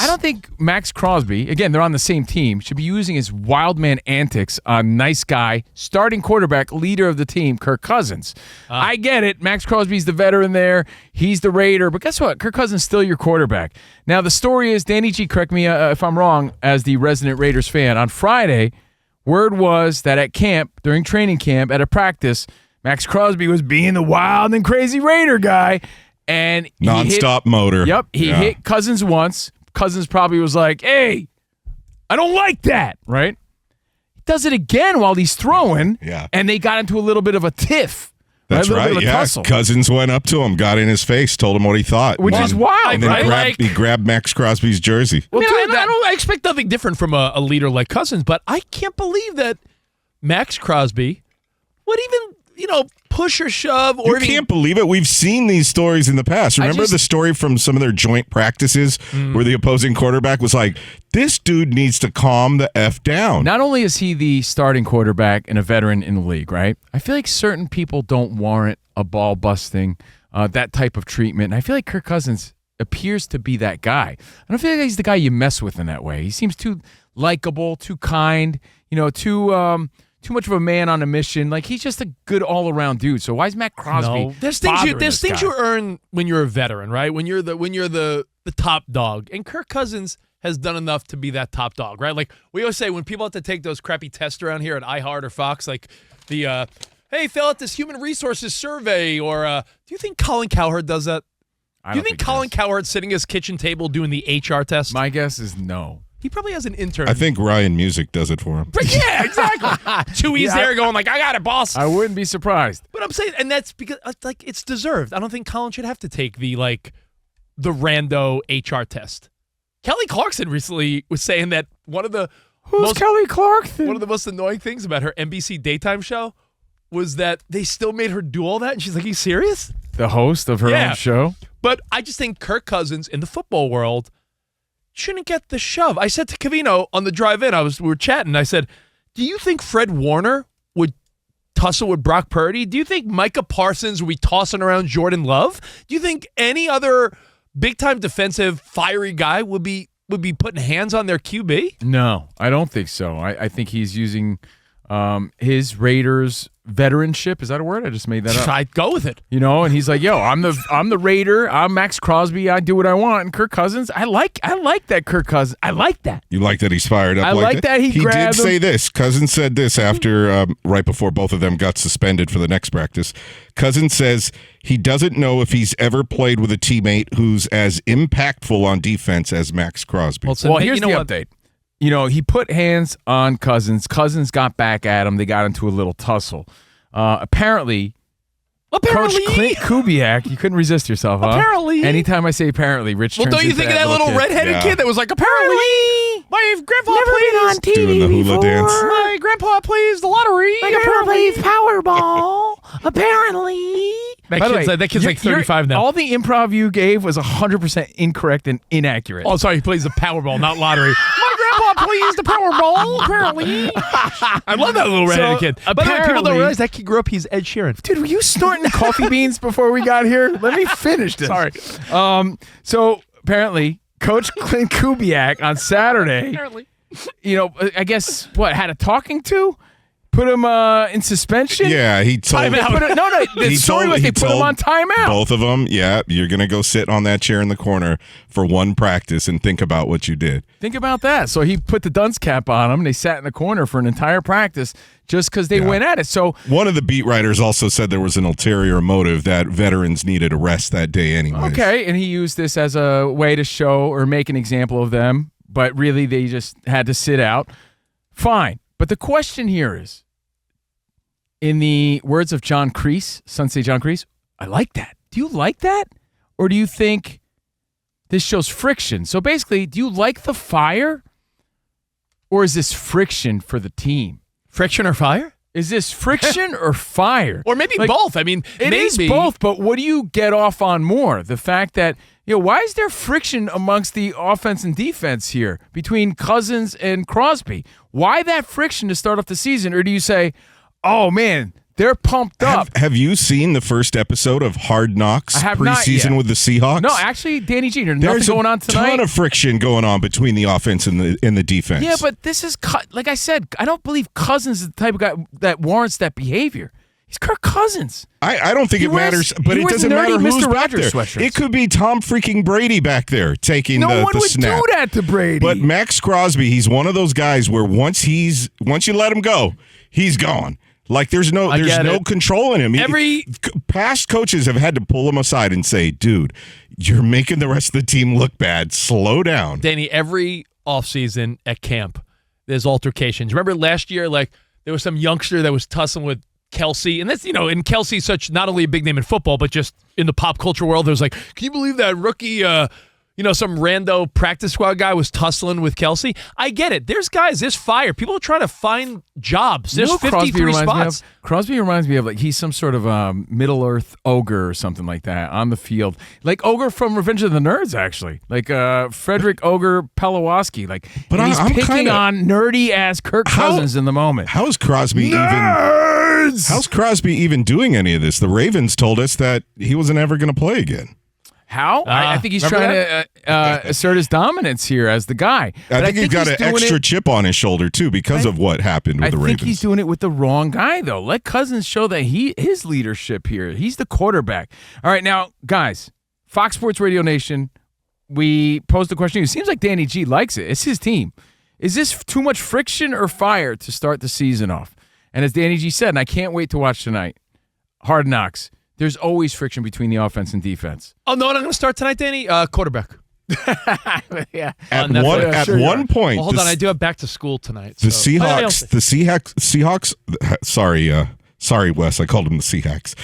I don't think Maxx Crosby, again, they're on the same team, should be using his wild man antics on nice guy, starting quarterback, leader of the team, Kirk Cousins. I get it. Maxx Crosby's the veteran there. He's the Raider. But guess what? Kirk Cousins is still your quarterback. Now, the story is, Danny G, correct me if I'm wrong, as the resident Raiders fan, on Friday, word was that at camp, during training camp, at a practice, Maxx Crosby was being the wild and crazy Raider guy. And nonstop motor. Yep. He hit Cousins once. Cousins probably was like, hey, I don't like that, right? He does it again while he's throwing, and they got into a little bit of a tiff. That's right, tussle. Cousins went up to him, got in his face, told him what he thought. Which is wild, and then he grabbed Maxx Crosby's jersey. Well, I expect nothing different from a leader like Cousins, but I can't believe that Maxx Crosby would even, push or shove. Or you can't believe it. We've seen these stories in the past. Remember the story from some of their joint practices where the opposing quarterback was like, this dude needs to calm the F down. Not only is he the starting quarterback and a veteran in the league, right? I feel like certain people don't warrant a ball busting, that type of treatment. And I feel like Kirk Cousins appears to be that guy. I don't feel like he's the guy you mess with in that way. He seems too likable, too kind, too much of a man on a mission. Like, he's just a good all-around dude. So why is Maxx Crosby? No. There's things you earn when you're a veteran, right? When you're the top dog. And Kirk Cousins has done enough to be that top dog, right? Like, we always say when people have to take those crappy tests around here at iHeart or Fox, like the hey, fill out this human resources survey, or do you think Colin Cowherd does that? Do you think Colin Cowherd's sitting at his kitchen table doing the HR test? My guess is no. He probably has an intern. I think Ryan Music does it for him. But yeah, exactly. Chewy's there going like, I got it, boss. I wouldn't be surprised. But I'm saying, and that's because it's deserved. I don't think Colin should have to take the rando HR test. Kelly Clarkson recently was saying that Kelly Clarkson? One of the most annoying things about her NBC daytime show was that they still made her do all that, and she's like, "Are you serious?" The host of her own show. But I just think Kirk Cousins in the football world shouldn't get the shove. I said to Covino on the drive in, we were chatting. I said, "Do you think Fred Warner would tussle with Brock Purdy? Do you think Micah Parsons would be tossing around Jordan Love? Do you think any other big time defensive fiery guy would be putting hands on their QB?" No, I don't think so. I think he's using his Raiders veteranship. Is that a word? I just made that up. I'd go with it. And he's like, "Yo, I'm the Raider. I'm Maxx Crosby. I do what I want." And Kirk Cousins, I like that Kirk Cousins. I like that. You like that he's fired up. I like that he did say this. Cousins said this after right before both of them got suspended for the next practice. Cousins says he doesn't know if he's ever played with a teammate who's as impactful on defense as Maxx Crosby. Well, here's the update. He put hands on Cousins. Cousins got back at him. They got into a little tussle. Apparently, Coach Clint Kubiak, you couldn't resist yourself, huh? Apparently. Anytime I say apparently, Rich turns don't you into think of that little redheaded kid that was like, apparently, my grandpa never plays been on TV doing the hula before. dance. My grandpa plays the lottery. My grandpa plays Powerball. Apparently. That kid's like 35 now. All the improv you gave was 100% incorrect and inaccurate. Oh, sorry, he plays the Powerball, not lottery. My grandpa plays the Powerball, apparently. I love that little redheaded kid. By the way, people don't realize that kid grew up, he's Ed Sheeran. Dude, were you snorting coffee beans before we got here? Let me finish this. Sorry. So apparently, Coach Clint Kubiak on Saturday, I guess, had a talking to? Put him in suspension? Yeah, he told him. The story was they put him on timeout. Both of them, you're going to go sit on that chair in the corner for one practice and think about what you did. Think about that. So he put the dunce cap on him. They sat in the corner for an entire practice just because they went at it. So one of the beat writers also said there was an ulterior motive that veterans needed a rest that day anyway. Okay, and he used this as a way to show or make an example of them, but really they just had to sit out. Fine. But the question here is, in the words of John Kreese, Sensei John Kreese, I like that. Do you like that? Or do you think this shows friction? So basically, do you like the fire? Or is this friction for the team? Friction or fire? Is this friction or fire? Or maybe both. I mean, it is both, but what do you get off on more? The fact that, why is there friction amongst the offense and defense here between Cousins and Crosby? Why that friction to start off the season? Or do you say, oh, man, They're pumped up. Have you seen the first episode of Hard Knocks I have not preseason yet. with the Seahawks? No, actually, Danny G, there's There's nothing going on tonight. a ton of friction going on between the offense and the defense. Yeah, but this is, like I said, I don't believe Cousins is the type of guy that warrants that behavior. He's Kirk Cousins. I don't think it matters, but it doesn't matter who's Mr. back Rogers there. sweatshirts. It could be Tom freaking Brady back there taking No the one would snap. do that to Brady. But Maxx Crosby, he's one of those guys where once you let him go, he's gone. Like there's no control in him. Past coaches have had to pull him aside and say, "Dude, you're making the rest of the team look bad. Slow down." Danny, every offseason at camp, there's altercations. Remember last year, like there was some youngster that was tussling with Kelsey, and that's, and Kelsey's such not only a big name in football, but just in the pop culture world. There's like, can you believe that rookie, some rando practice squad guy was tussling with Kelsey? I get it. There's fire. People are trying to find jobs. There's 53 spots. Crosby reminds me of like he's some sort of Middle Earth ogre or something like that on the field, like ogre from Revenge of the Nerds, actually, like Frederick Ogre Pelawoski. Like, but he's picking on nerdy ass Kirk Cousins in the moment. How is Crosby How's Crosby even doing any of this? The Ravens told us that he wasn't ever going to play again. How? I think he's trying to assert his dominance here as the guy. I think he's got an extra chip on his shoulder, too, because of what happened with the Ravens. I think he's doing it with the wrong guy, though. Let Cousins show that his leadership here. He's the quarterback. All right, now, guys, Fox Sports Radio Nation, we posed the question. It seems like Danny G likes it. It's his team. Is this too much friction or fire to start the season off? And as Danny G said, and I can't wait to watch tonight, Hard Knocks. There's always friction between the offense and defense. Oh, no, I'm going to start tonight, Danny? Quarterback. Yeah. At one point. Well, hold on, I do have back to school tonight. The Seahawks. Sorry, Wes. I called them the Seahawks.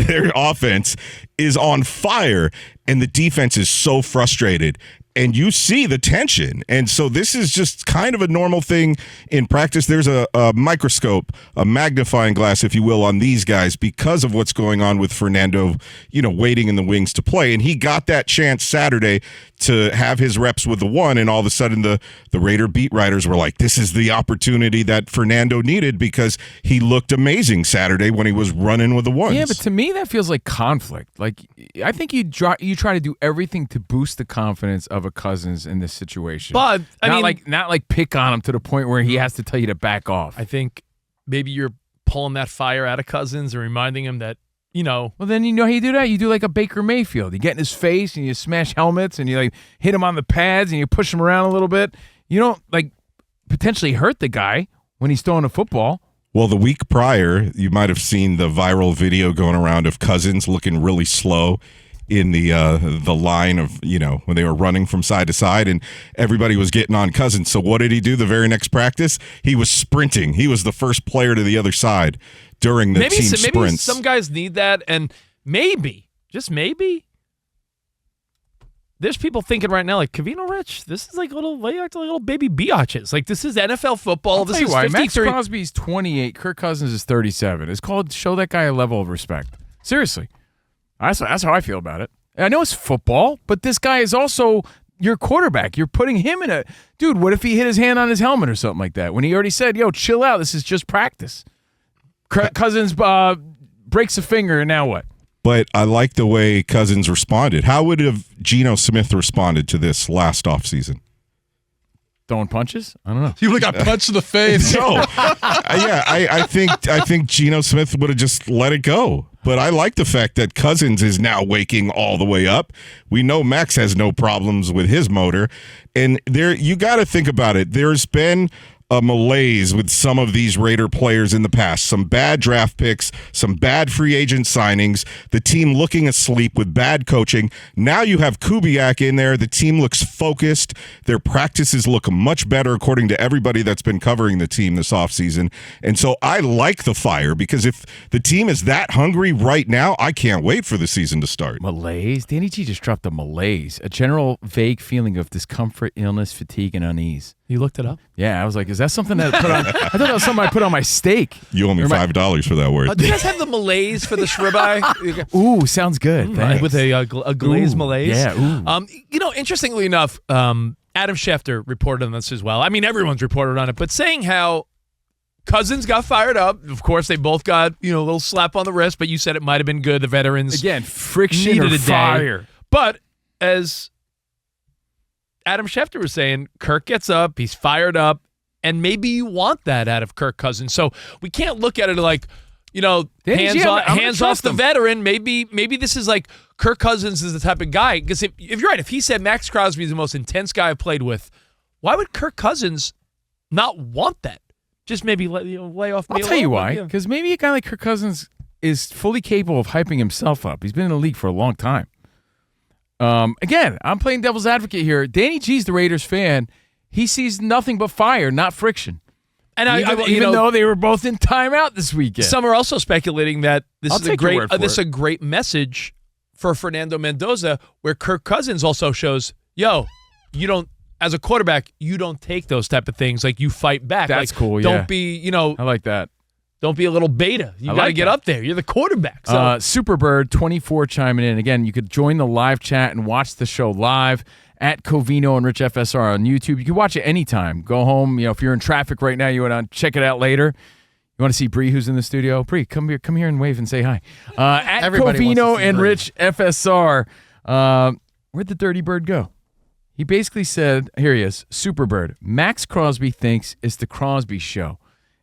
Their offense is on fire, and the defense is so frustrated. And you see the tension. And so this is just kind of a normal thing in practice. There's a microscope, a magnifying glass, if you will, on these guys because of what's going on with Fernando, waiting in the wings to play. And he got that chance Saturday to have his reps with the one, and all of a sudden the Raider beat writers were like, this is the opportunity that Fernando needed because he looked amazing Saturday when he was running with the ones. Yeah, but to me that feels like conflict. Like I think you try to do everything to boost the confidence of a Cousins in this situation. But not like pick on him to the point where he has to tell you to back off. I think maybe you're pulling that fire out of Cousins and reminding him that, Well, then how you do that? You do like a Baker Mayfield. You get in his face and you smash helmets and you like hit him on the pads and you push him around a little bit. You don't like potentially hurt the guy when he's throwing a football. Well, the week prior, you might have seen the viral video going around of Cousins looking really slow in the line of, when they were running from side to side and everybody was getting on Cousins. So what did he do the very next practice? He was sprinting. He was the first player to the other side during the team sprints. Maybe some guys need that, and maybe, just maybe, there's people thinking right now, like, Covino Rich, this is like little baby biatches. Like, this is NFL football. This is 53. Maxx Crosby's 28. Kirk Cousins is 37. It's called show that guy a level of respect. Seriously. That's how I feel about it. I know it's football, but this guy is also your quarterback. You're putting him in dude, what if he hit his hand on his helmet or something like that when he already said, yo, chill out. This is just practice. Cousins breaks a finger, and now what? But I like the way Cousins responded. How would have Geno Smith responded to this last offseason? Throwing punches? I don't know. You would have got punched in the face. No. I think Geno Smith would have just let it go. But I like the fact that Cousins is now waking all the way up. We know Maxx has no problems with his motor. And you got to think about it. There's been a malaise with some of these Raider players in the past. Some bad draft picks, some bad free agent signings, the team looking asleep with bad coaching. Now you have Kubiak in there. The team looks focused. Their practices look much better according to everybody that's been covering the team this offseason. And so I like the fire because if the team is that hungry right now, I can't wait for the season to start. Malaise? Danny G just dropped a malaise. A general vague feeling of discomfort, illness, fatigue, and unease. You looked it up? Yeah, I was like, is that something that I put on? I thought that was something I put on my steak. You owe me $5 for that word. Do you guys have the malaise for the ribeye? Ooh, sounds good. With a glazed malaise? Yeah. Ooh. Interestingly enough, Adam Schefter reported on this as well. I mean, everyone's reported on it, but saying how Cousins got fired up. Of course, they both got a little slap on the wrist, but you said it might have been good. The veterans again, friction needed or a day. fire. But as Adam Schefter was saying, Kirk gets up, he's fired up, and maybe you want that out of Kirk Cousins. So we can't look at it like, hands off the veteran. Maybe this is like Kirk Cousins is the type of guy. Because if you're right, if he said Maxx Crosby is the most intense guy I've played with, why would Kirk Cousins not want that? Just maybe lay off me. I'll tell you why. Because maybe a guy like Kirk Cousins is fully capable of hyping himself up. He's been in the league for a long time. Again, I'm playing devil's advocate here. Danny G's the Raiders fan. He sees nothing but fire, not friction. And even though they were both in timeout this weekend. Some are also speculating that this is a great message for Fernando Mendoza, where Kirk Cousins also shows, you don't, as a quarterback, you don't take those type of things. Like, you fight back. That's cool, Don't be, I like that. Don't be a little beta. You got to get up there. You're the quarterback. So. Superbird24 chiming in. Again, you could join the live chat and watch the show live at Covino and Rich FSR on YouTube. You can watch it anytime. Go home. If you're in traffic right now, you want to check it out later. You want to see Bree, who's in the studio? Bree, come here and wave and say hi. At Covino and Bree. Rich FSR. Where'd the dirty bird go? He basically said, here he is, Superbird. Maxx Crosby thinks it's the Crosby show.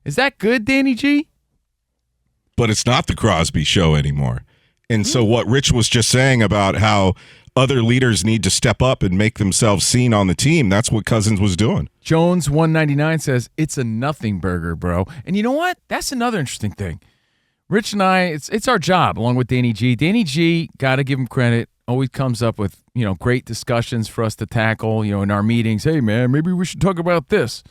Is that good, Danny G? But it's not the Crosby show anymore. And so what Rich was just saying about how other leaders need to step up and make themselves seen on the team, that's what Cousins was doing. Jones199 says, it's a nothing burger, bro. And you know what? That's another interesting thing. Rich and I, it's our job, along with Danny G. Danny G, got to give him credit, always comes up with great discussions for us to tackle, in our meetings. Hey, man, maybe we should talk about this.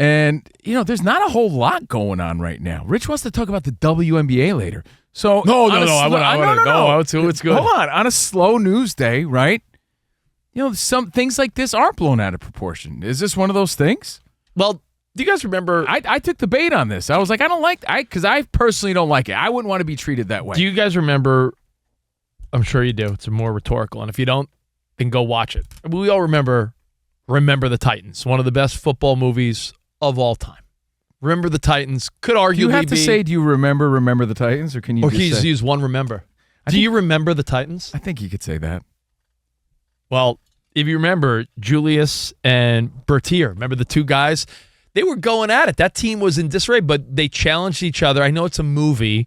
And, there's not a whole lot going on right now. Rich wants to talk about the WNBA later. So No. It's good. Hold on. On a slow news day, right? Some things like this are blown out of proportion. Is this one of those things? Well, do you guys remember? I took the bait on this. I was like, because I personally don't like it. I wouldn't want to be treated that way. Do you guys remember? I'm sure you do. It's more rhetorical. And if you don't, then go watch it. We all remember the Titans, one of the best football movies of all time. Remember the Titans could arguably be. Do you have to say, do you remember the Titans, or can you just say? Use one remember. Do you remember the Titans? I think you could say that. Well, if you remember, Julius and Bertier, remember the two guys? They were going at it. That team was in disarray, but they challenged each other. I know it's a movie,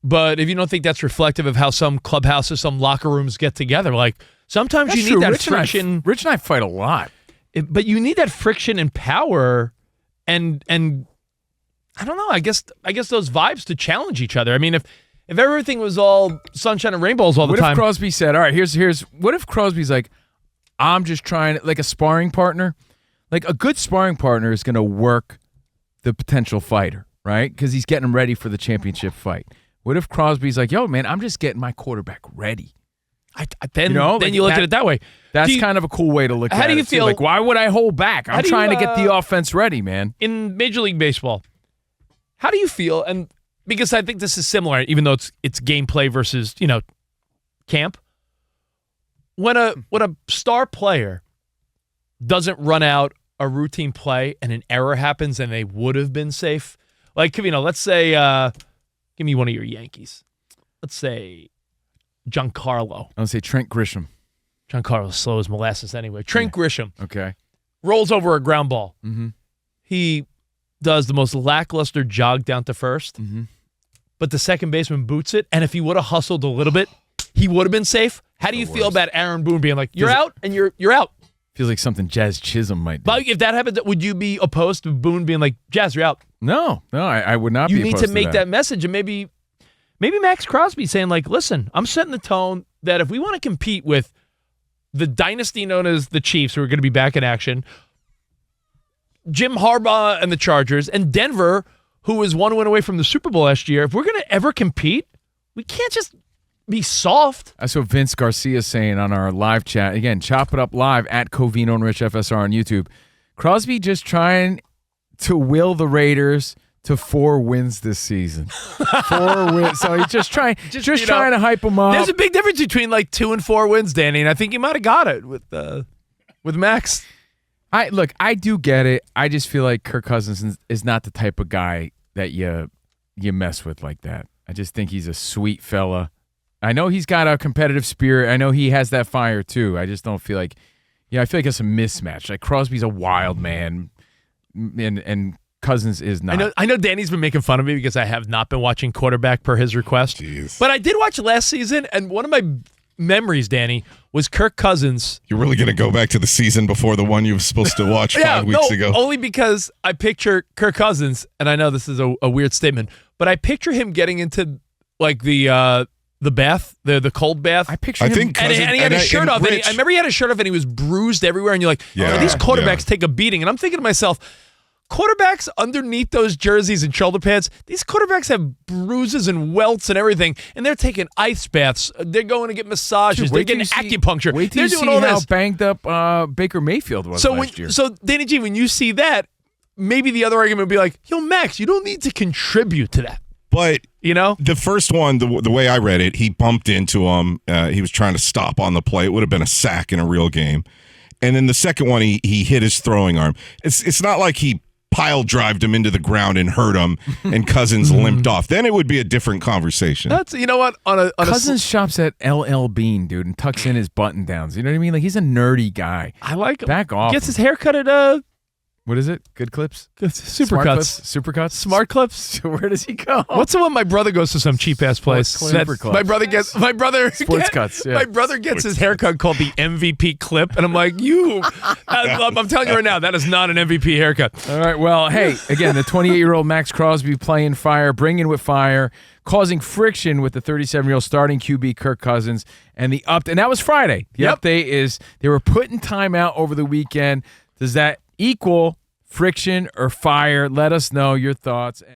but if you don't think that's reflective of how some clubhouses, some locker rooms get together, like sometimes that's you need true. that friction. Rich and I fight a lot. But you need that friction and power and I don't know, I guess those vibes to challenge each other. I mean, if everything was all sunshine and rainbows all the time. What if Crosby said, all right, here's what if Crosby's like, I'm just trying, like a sparring partner? Like, a good sparring partner is going to work the potential fighter, right? Because he's getting him ready for the championship fight. What if Crosby's like, yo, man, I'm just getting my quarterback ready? Then you look at it that way. That's kind of a cool way to look at it. How do you feel? Like, why would I hold back? I'm trying to get the offense ready, man. In Major League Baseball, how do you feel? And because I think this is similar, even though it's gameplay versus camp. When a star player doesn't run out a routine play and an error happens and they would have been safe, like Covino, let's say, give me one of your Yankees. Let's say Giancarlo. I'll say Trent Grisham. Giancarlo's slow as molasses anyway. Trent Grisham. Okay. Rolls over a ground ball. Mm-hmm. He does the most lackluster jog down to first, but the second baseman boots it, and if he would have hustled a little bit, he would have been safe. How do you feel about Aaron Boone being like, you're out, and you're out? Feels like something Jazz Chisholm might do. But if that happened, would you be opposed to Boone being like, Jazz, you're out? No, I would not be opposed to that. You need to make that message, and maybe Maxx Crosby saying like, listen, I'm setting the tone that if we want to compete with the dynasty known as the Chiefs, who are going to be back in action, Jim Harbaugh and the Chargers, and Denver, who was one win away from the Super Bowl last year, if we're going to ever compete, we can't just be soft. That's what Vince Garcia is saying on our live chat. Again, chop it up live at Covino and Rich FSR on YouTube. Crosby just trying to will the Raiders to 4 wins this season. 4 wins. So he's just trying to hype them up. There's a big difference between like 2 and 4 wins, Danny, and I think you might have got it with Maxx. I do get it. I just feel like Kirk Cousins is not the type of guy that you mess with like that. I just think he's a sweet fella. I know he's got a competitive spirit. I know he has that fire too. I just don't feel like, I feel like it's a mismatch. Like Crosby's a wild man, and Cousins is not. I know Danny's been making fun of me because I have not been watching quarterback per his request. Jeez. But I did watch last season, and one of my memories, Danny, was Kirk Cousins. You're really going to go back to the season before the one you were supposed to watch 5 weeks ago? Only because I picture Kirk Cousins, and I know this is a weird statement, but I picture him getting into like the bath, the cold bath. I picture him. think and he had his shirt off. I remember he had his shirt off, and he was bruised everywhere. And you're like, these quarterbacks take a beating. And I'm thinking to myself, quarterbacks underneath those jerseys and shoulder pads, these quarterbacks have bruises and welts and everything, and they're taking ice baths. They're going to get massages. They're getting acupuncture. Wait till they're you doing see all how this. banged up Baker Mayfield was last year. So, Danny G, when you see that, maybe the other argument would be like, yo, Max, you don't need to contribute to that. But the first one, the way I read it, he bumped into him. He was trying to stop on the play. It would have been a sack in a real game. And then the second one, he hit his throwing arm. It's not like he pile drived him into the ground and hurt him, and Cousins limped off. Then it would be a different conversation. That's what on Cousins shops at LL Bean, dude, and tucks in his button downs. You know what I mean? Like he's a nerdy guy. I like him. Back off. Gets his hair cut at what is it? Good Clips? Supercuts. Supercuts? Smart Clips. Where does he go? What's the one my brother goes to some cheap ass place? Supercuts. Sports Cuts. Yeah. My brother gets his haircut called the MVP clip, and I'm like, I'm telling you right now, that is not an MVP haircut. All right. Well, hey, again, the 28-year-old Maxx Crosby playing fire, bringing with fire, causing friction with the 37-year-old starting QB Kirk Cousins, and and that was Friday. The update is they were putting time out over the weekend. Does that equal friction or fire? Let us know your thoughts.